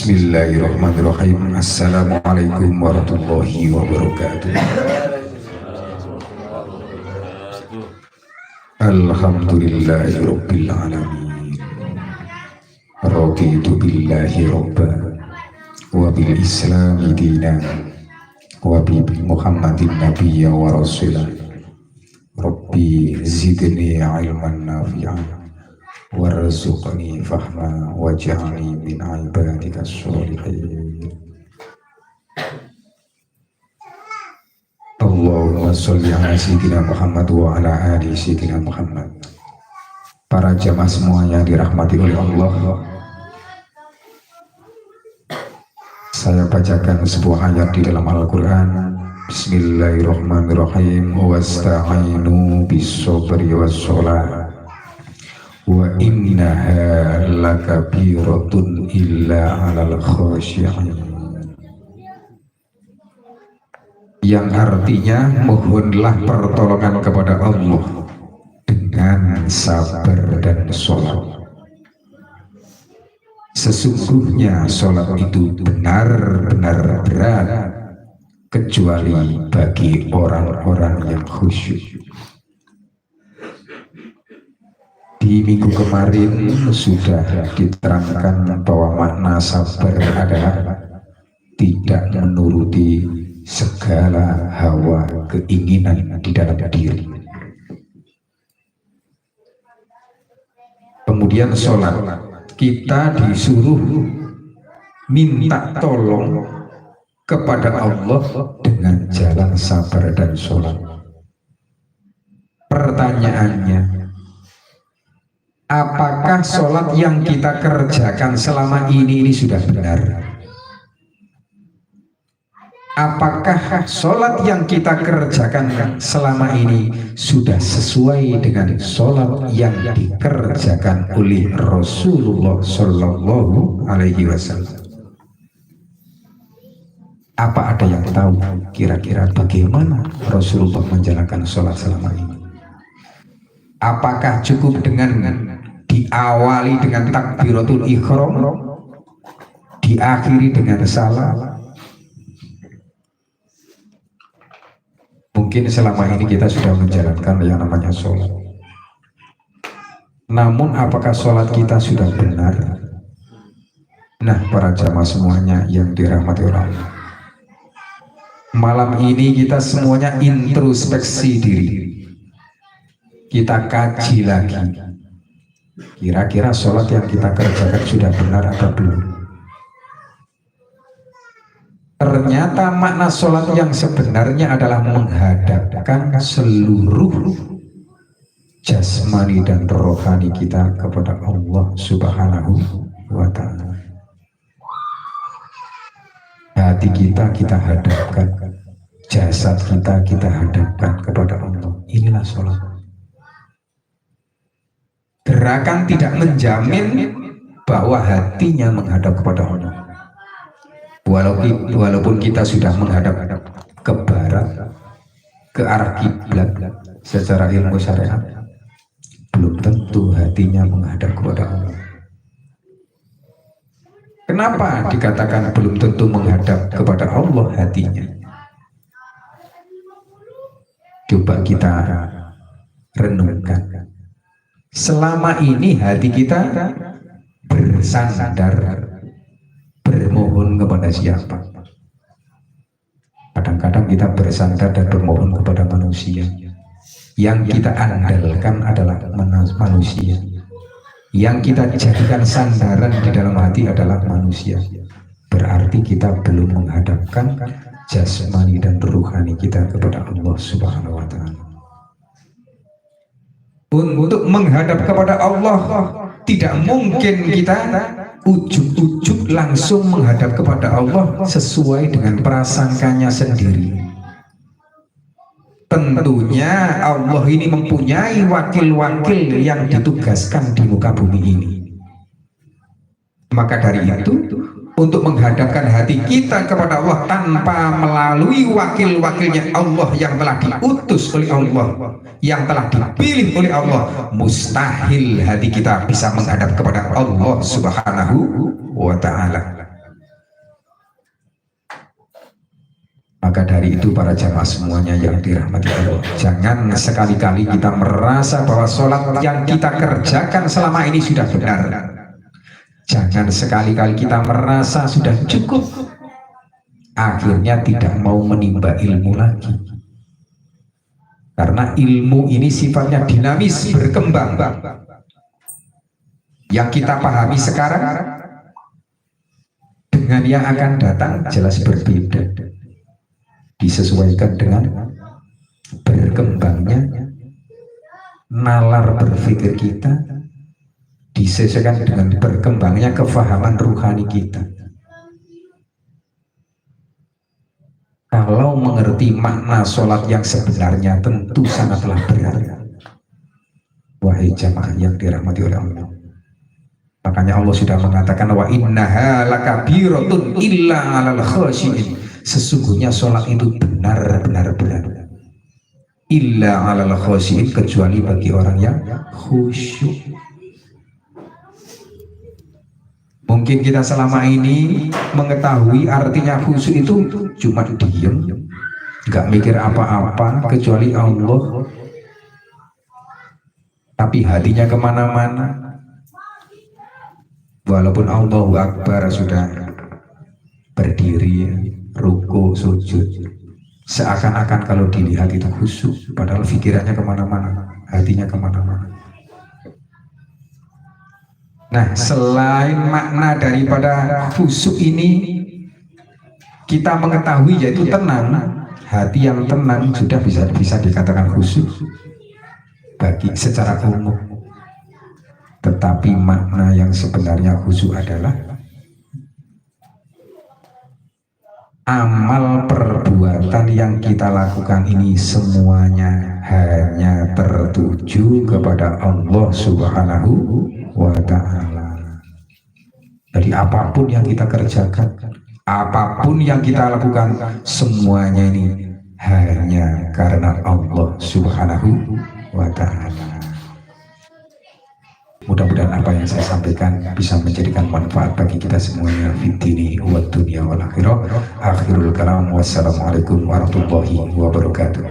Bismillahirrahmanirrahim. Assalamualaikum warahmatullahi wabarakatuh. Alhamdulillahirabbil alamin. Raditu billahi rabban wa bil islami dinan wa bi Muhammadin nabiyya wa rasulah. Rabbi zidni ilman nafi'an warzuqni fahma waj'alni min ibadika sholihin. Allahumma sholli ala sayyidina Muhammad wa ala ali sayyidina Muhammad. Para jamaah semuanya dirahmati oleh Allah, saya bacakan sebuah ayat di dalam Al-Quran. Bismillahirrahmanirrahim. Wasta'inu bis-sabri was-shalah wa innaha lakabiratun illa 'alal khashi'in, yang artinya mohonlah pertolongan kepada Allah dengan sabar dan sholat. Sesungguhnya sholat itu benar-benar berat kecuali bagi orang-orang yang khusyuk. Di minggu kemarin sudah diterangkan bahwa makna sabar adalah tidak menuruti segala hawa keinginan di dalam diri. Kemudian sholat, kita disuruh minta tolong kepada Allah dengan jalan sabar dan sholat. Pertanyaannya, apakah sholat yang kita kerjakan selama ini sudah benar? Apakah sholat yang kita kerjakan selama ini sudah sesuai dengan sholat yang dikerjakan oleh Rasulullah Shallallahu Alaihi Wasallam? Apa ada yang tahu kira-kira bagaimana Rasulullah menjalankan sholat selama ini? Apakah cukup dengan diawali dengan takbiratul ihram, diakhiri dengan salam? Mungkin selama ini kita sudah menjalankan yang namanya sholat. Namun apakah sholat kita sudah benar? Nah, para jamaah semuanya yang dirahmati Allah, malam ini kita semuanya introspeksi diri. Kita kaji lagi, kira-kira sholat yang kita kerjakan sudah benar atau belum. Ternyata makna sholat yang sebenarnya adalah menghadapkan seluruh jasmani dan rohani kita kepada Allah Subhanahu wa Ta'ala. Hati kita hadapkan, jasad kita hadapkan kepada Allah. Inilah sholat. Gerakan tidak menjamin bahwa hatinya menghadap kepada Allah. Walaupun kita sudah menghadap ke barat, ke arah kiblat secara ilmu syariat, belum tentu hatinya menghadap kepada Allah. Kenapa dikatakan belum tentu menghadap kepada Allah hatinya? Coba kita renungkan. Selama ini hati kita bersandar, bermohon kepada siapa? Kadang-kadang kita bersandar dan bermohon kepada manusia. Yang kita andalkan adalah manusia. Yang kita jadikan sandaran di dalam hati adalah manusia. Berarti kita belum menghadapkan jasmani dan ruhani kita kepada Allah Subhanahu wa Ta'ala. Untuk menghadap kepada Allah, tidak mungkin kita ujuk-ujuk langsung menghadap kepada Allah sesuai dengan prasangkanya sendiri. Tentunya Allah ini mempunyai wakil-wakil yang ditugaskan di muka bumi ini. Maka dari itu, untuk menghadapkan hati kita kepada Allah tanpa melalui wakil-wakilnya Allah yang telah diutus oleh Allah, yang telah dipilih oleh Allah, mustahil hati kita bisa menghadap kepada Allah Subhanahu wa Ta'ala. Maka dari itu para jamaah semuanya yang dirahmati Allah, jangan sekali-kali kita merasa bahwa sholat yang kita kerjakan selama ini sudah benar. Jangan sekali-kali kita merasa sudah cukup, akhirnya tidak mau menimba ilmu lagi. Karena ilmu ini sifatnya dinamis, berkembang. Yang kita pahami sekarang dengan yang akan datang jelas berbeda. Disesuaikan dengan berkembangnya nalar berpikir kita, disesuaikan dengan berkembangnya kefahaman ruhani kita. Kalau mengerti makna sholat yang sebenarnya tentu sangatlah berat. Wahai jamaah yang dirahmati oleh Allah, makanya Allah sudah mengatakan wa innaha lakabiratun illa 'alal khashiin. Sesungguhnya sholat itu benar-benar berat. Illa 'alal khashiin, kecuali bagi orang yang khusyuk. Mungkin kita selama ini mengetahui artinya khusyuk itu cuma diem, nggak mikir apa-apa kecuali Allah, tapi hatinya kemana-mana. Walaupun Allahu Akbar sudah berdiri, ruku, sujud, seakan-akan kalau dilihat itu khusyuk, padahal pikirannya kemana-mana, hatinya kemana-mana. Nah, selain makna daripada khusyuk ini, kita mengetahui yaitu tenang. Hati yang tenang sudah bisa dikatakan khusyuk bagi secara umum. Tetapi makna yang sebenarnya khusyuk adalah amal perbuatan yang kita lakukan ini semuanya hanya tertuju kepada Allah Subhanahu wa ta'ala. Jadi apapun yang kita kerjakan, apapun yang kita lakukan, semuanya ini hanya karena Allah Subhanahu wa ta'ala. Mudah-mudahan apa yang saya sampaikan bisa menjadikan manfaat bagi kita semuanya fid dini wa dunya wal akhirah. Akhirul kalam, wassalamualaikum warahmatullahi wabarakatuh.